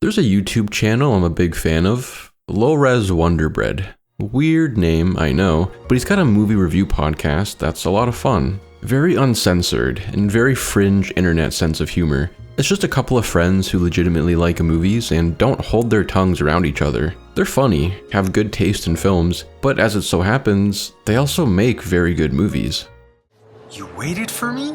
There's a YouTube channel I'm a big fan of, Low Res Wonder Bread. Weird name, I know, but he's got a movie review podcast that's a lot of fun. Very uncensored and very fringe internet sense of humor. It's just a couple of friends who legitimately like movies and don't hold their tongues around each other. They're funny, have good taste in films, but as it so happens, they also make very good movies. You waited for me?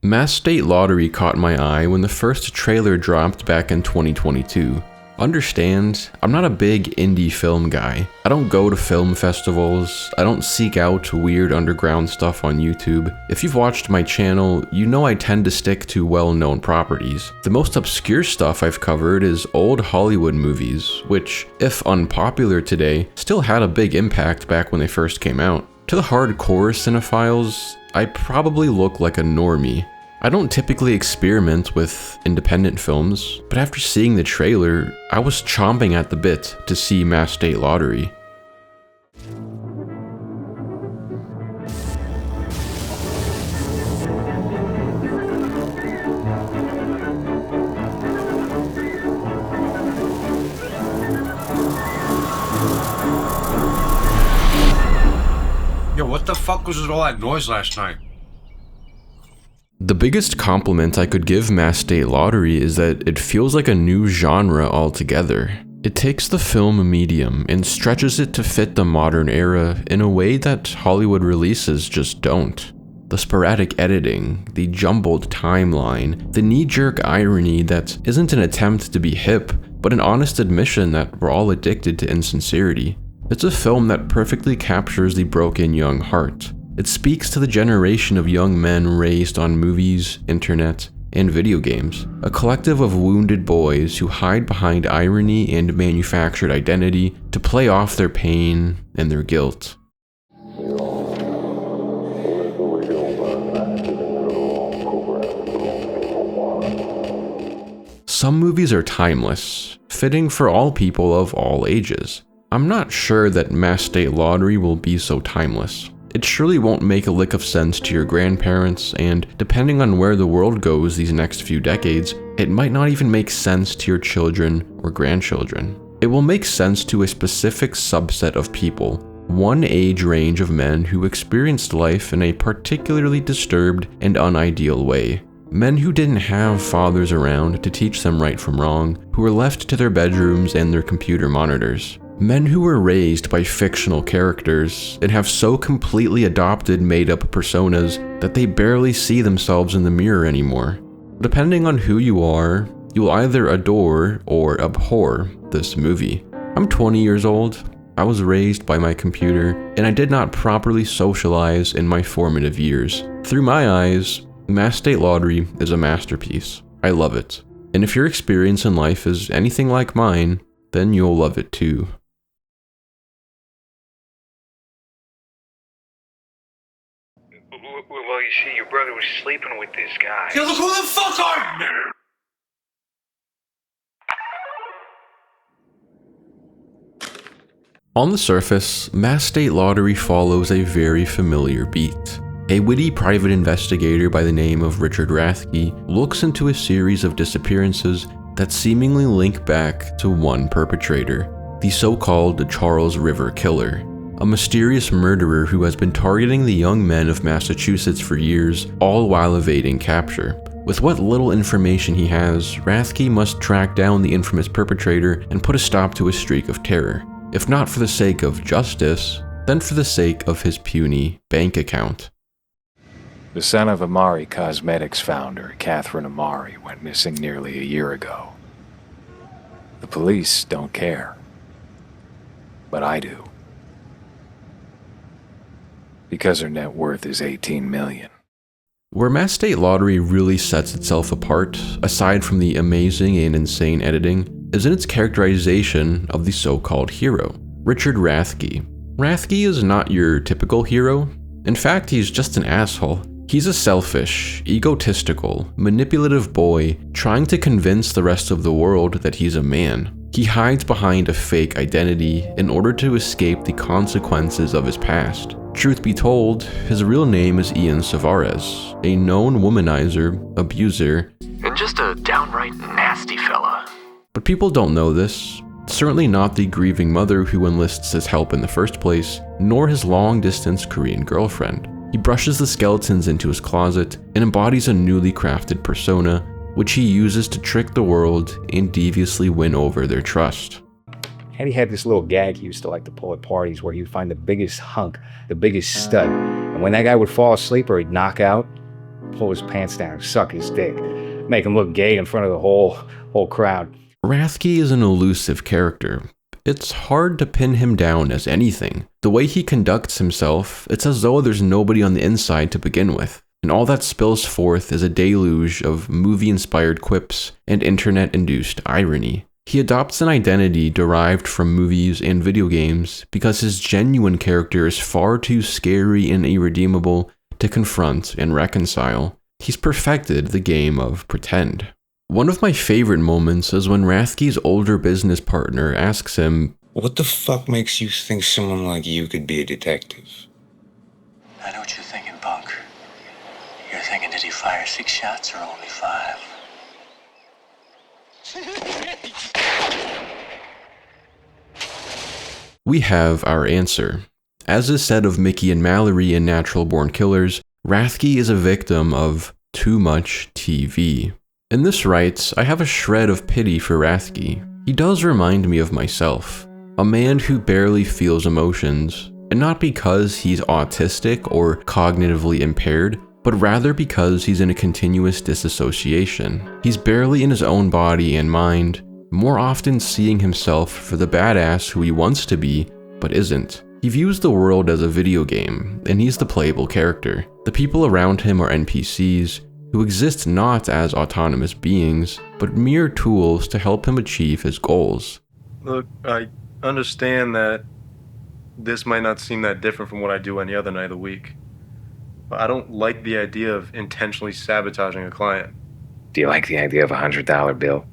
Mass State Lottery caught my eye when the first trailer dropped back in 2022. Understand, I'm not a big indie film guy. I don't go to film festivals, I don't seek out weird underground stuff on YouTube. If you've watched my channel, you know I tend to stick to well-known properties. The most obscure stuff I've covered is old Hollywood movies, which, if unpopular today, still had a big impact back when they first came out. To the hardcore cinephiles, I probably look like a normie. I don't typically experiment with independent films, but after seeing the trailer, I was chomping at the bit to see Mass State Lottery. Yo, what the fuck was all that noise last night? The biggest compliment I could give Mass State Lottery is that it feels like a new genre altogether. It takes the film medium and stretches it to fit the modern era in a way that Hollywood releases just don't. The sporadic editing, the jumbled timeline, the knee-jerk irony that isn't an attempt to be hip, but an honest admission that we're all addicted to insincerity. It's a film that perfectly captures the broken young heart. It speaks to the generation of young men raised on movies, internet, and video games. A collective of wounded boys who hide behind irony and manufactured identity to play off their pain and their guilt. Some movies are timeless, fitting for all people of all ages. I'm not sure that Mass State Lottery will be so timeless. It surely won't make a lick of sense to your grandparents, and depending on where the world goes these next few decades, it might not even make sense to your children or grandchildren. It will make sense to a specific subset of people, one age range of men who experienced life in a particularly disturbed and unideal way. Men who didn't have fathers around to teach them right from wrong, who were left to their bedrooms and their computer monitors. Men who were raised by fictional characters and have so completely adopted made-up personas that they barely see themselves in the mirror anymore. Depending on who you are, you'll either adore or abhor this movie. I'm 20 years old, I was raised by my computer, and I did not properly socialize in my formative years. Through my eyes, Mass State Lottery is a masterpiece. I love it. And if your experience in life is anything like mine, then you'll love it too. Well, you see, your brother was sleeping with this guy. Yo, look who the fuck are you? On the surface, Mass State Lottery follows a very familiar beat. A witty private investigator by the name of Richard Rathke looks into a series of disappearances that seemingly link back to one perpetrator, the so-called Charles River Killer, a mysterious murderer who has been targeting the young men of Massachusetts for years, all while evading capture. With what little information he has, Rathke must track down the infamous perpetrator and put a stop to his streak of terror, if not for the sake of justice, then for the sake of his puny bank account. The son of Amari Cosmetics founder, Catherine Amari, went missing nearly a year ago. The police don't care, but I do. Because her net worth is $18 million. Where Mass State Lottery really sets itself apart, aside from the amazing and insane editing, is in its characterization of the so-called hero, Richard Rathke. Rathke is not your typical hero. In fact, he's just an asshole. He's a selfish, egotistical, manipulative boy trying to convince the rest of the world that he's a man. He hides behind a fake identity in order to escape the consequences of his past, Truth be told, his real name is Ian Savares, a known womanizer, abuser, and just a downright nasty fella. But people don't know this. Certainly not the grieving mother who enlists his help in the first place, nor his long-distance Korean girlfriend. He brushes the skeletons into his closet and embodies a newly crafted persona, which he uses to trick the world and deviously win over their trust. Eddie had this little gag he used to like to pull at parties where he would find the biggest hunk, the biggest stud. And when that guy would fall asleep or he'd knock out, pull his pants down and suck his dick, make him look gay in front of the whole crowd. Rathke is an elusive character. It's hard to pin him down as anything. The way he conducts himself, it's as though there's nobody on the inside to begin with. And all that spills forth is a deluge of movie-inspired quips and internet-induced irony. He adopts an identity derived from movies and video games because his genuine character is far too scary and irredeemable to confront and reconcile. He's perfected the game of pretend. One of my favorite moments is when Rathke's older business partner asks him, "What the fuck makes you think someone like you could be a detective?" I know what you're thinking, punk. You're thinking, did he fire 6 shots or only 5? We have our answer. As is said of Mickey and Mallory in Natural Born Killers, Rathke is a victim of too much TV. In this writes, I have a shred of pity for Rathke. He does remind me of myself, a man who barely feels emotions, and not because he's autistic or cognitively impaired, but rather because he's in a continuous disassociation. He's barely in his own body and mind, more often seeing himself for the badass who he wants to be, but isn't. He views the world as a video game, and he's the playable character. The people around him are NPCs, who exist not as autonomous beings, but mere tools to help him achieve his goals. Look, I understand that this might not seem that different from what I do any other night of the week, but I don't like the idea of intentionally sabotaging a client. Do you like the idea of a $100 bill?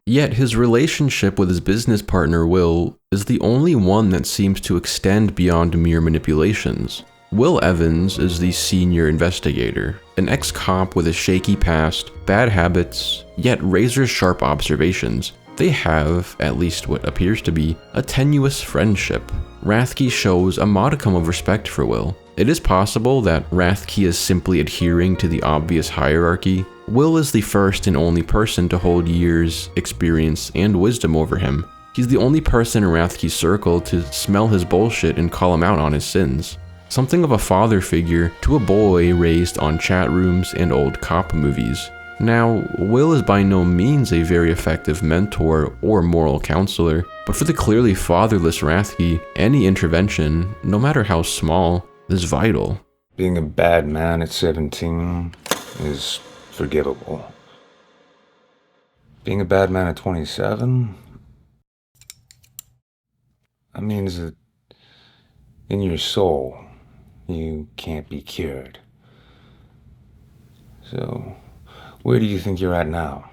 Yet his relationship with his business partner Will is the only one that seems to extend beyond mere manipulations. Will Evans is the senior investigator, an ex-cop with a shaky past, bad habits, yet razor-sharp observations. They have, at least what appears to be, a tenuous friendship. Rathke shows a modicum of respect for Will. It is possible that Rathke is simply adhering to the obvious hierarchy. Will is the first and only person to hold years, experience, and wisdom over him. He's the only person in Rathke's circle to smell his bullshit and call him out on his sins. Something of a father figure to a boy raised on chat rooms and old cop movies. Now, Will is by no means a very effective mentor or moral counselor, but for the clearly fatherless Rathke, any intervention, no matter how small, is vital. Being a bad man at 17 is forgivable. Being a bad man at 27? That means that in your soul, you can't be cured. So, where do you think you're at now?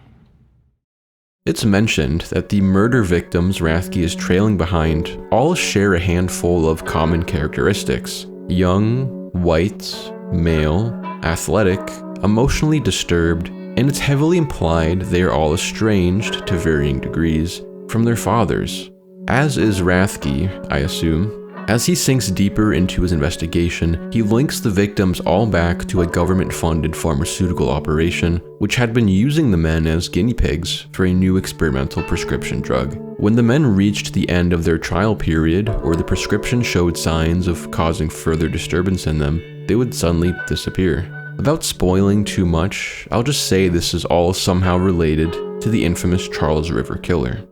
It's mentioned that the murder victims Rathke is trailing behind all share a handful of common characteristics. Young, white, male, athletic, emotionally disturbed, and it's heavily implied they are all estranged, to varying degrees, from their fathers. As is Rathke, I assume. As he sinks deeper into his investigation, he links the victims all back to a government-funded pharmaceutical operation, which had been using the men as guinea pigs for a new experimental prescription drug. When the men reached the end of their trial period, or the prescription showed signs of causing further disturbance in them, they would suddenly disappear. Without spoiling too much, I'll just say this is all somehow related to the infamous Charles River killer.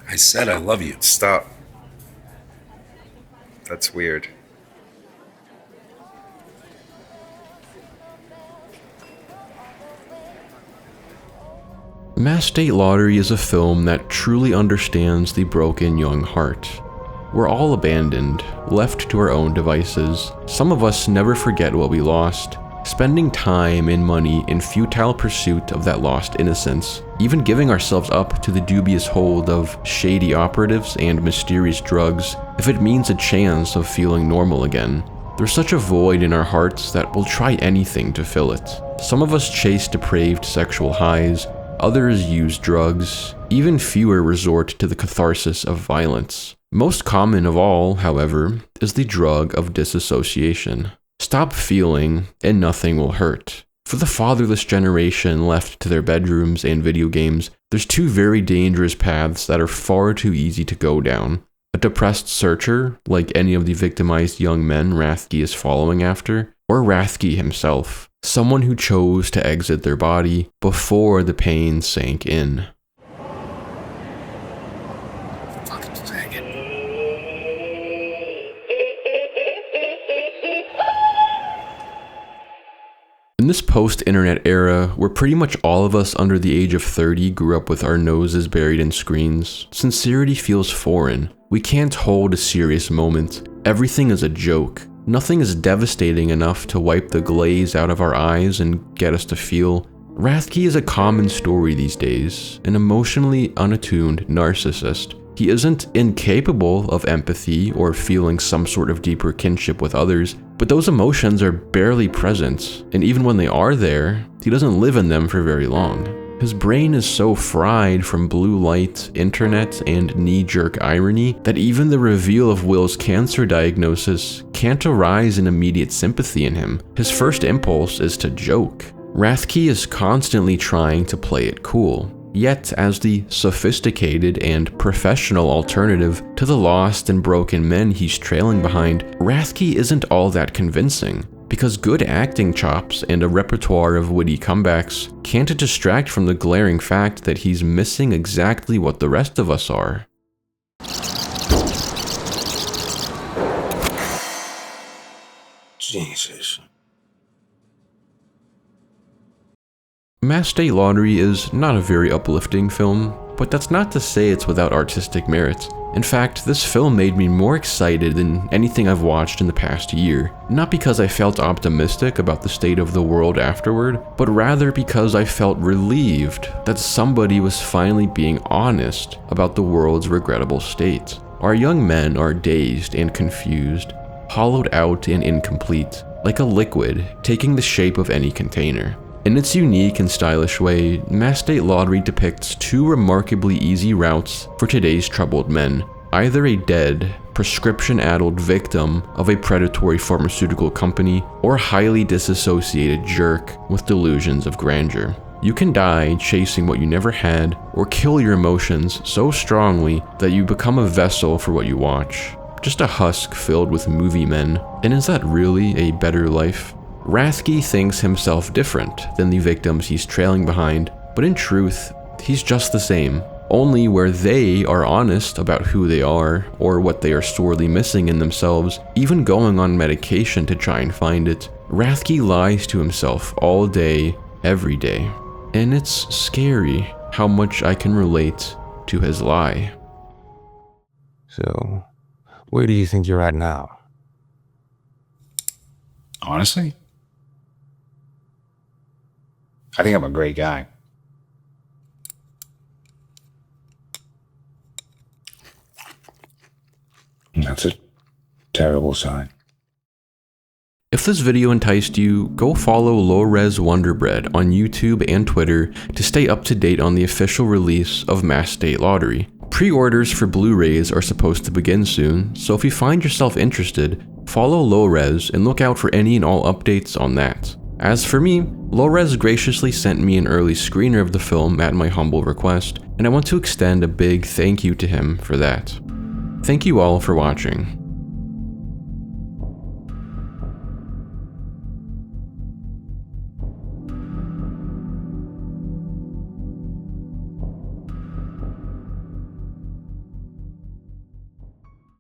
I said I love you. Stop. That's weird. Mass State Lottery is a film that truly understands the broken young heart. We're all abandoned, left to our own devices. Some of us never forget what we lost, spending time and money in futile pursuit of that lost innocence. even giving ourselves up to the dubious hold of shady operatives and mysterious drugs if it means a chance of feeling normal again. There's such a void in our hearts that we'll try anything to fill it. Some of us chase depraved sexual highs, others use drugs, even fewer resort to the catharsis of violence. Most common of all, however, is the drug of disassociation. Stop feeling, and nothing will hurt. For the fatherless generation left to their bedrooms and video games, there's two very dangerous paths that are far too easy to go down. A depressed searcher, like any of the victimized young men Rathke is following after, or Rathke himself, someone who chose to exit their body before the pain sank in. In this post-internet era, where pretty much all of us under the age of 30 grew up with our noses buried in screens, sincerity feels foreign. We can't hold a serious moment. Everything is a joke. Nothing is devastating enough to wipe the glaze out of our eyes and get us to feel. Rathke is a common story these days, an emotionally unattuned narcissist. He isn't incapable of empathy or feeling some sort of deeper kinship with others, but those emotions are barely present, and even when they are there, he doesn't live in them for very long. His brain is so fried from blue light, internet, and knee-jerk irony that even the reveal of Will's cancer diagnosis can't arise in immediate sympathy in him. His first impulse is to joke. Rathke is constantly trying to play it cool. Yet, as the sophisticated and professional alternative to the lost and broken men he's trailing behind, Rathke isn't all that convincing, because good acting chops and a repertoire of witty comebacks can't distract from the glaring fact that he's missing exactly what the rest of us are. Jesus. Mass State Lottery is not a very uplifting film, but that's not to say it's without artistic merit. In fact, this film made me more excited than anything I've watched in the past year. Not because I felt optimistic about the state of the world afterward, but rather because I felt relieved that somebody was finally being honest about the world's regrettable state. Our young men are dazed and confused, hollowed out and incomplete, like a liquid taking the shape of any container. In its unique and stylish way, Mass State Lottery depicts two remarkably easy routes for today's troubled men. Either a dead, prescription-addled victim of a predatory pharmaceutical company, or a highly disassociated jerk with delusions of grandeur. You can die chasing what you never had, or kill your emotions so strongly that you become a vessel for what you watch. Just a husk filled with movie men. And is that really a better life? Rathke thinks himself different than the victims he's trailing behind, but in truth, he's just the same. Only where they are honest about who they are, or what they are sorely missing in themselves, even going on medication to try and find it, Rathke lies to himself all day, every day. And it's scary how much I can relate to his lie. So, where do you think you're at now? Honestly, I think I'm a great guy. That's a terrible sign. If this video enticed you, go follow Low-Res Wonderbread on YouTube and Twitter to stay up to date on the official release of Mass State Lottery. Pre-orders for Blu-rays are supposed to begin soon, so if you find yourself interested, follow Low-Res and look out for any and all updates on that. As for me, Low-Res graciously sent me an early screener of the film at my humble request, and I want to extend a big thank you to him for that. Thank you all for watching.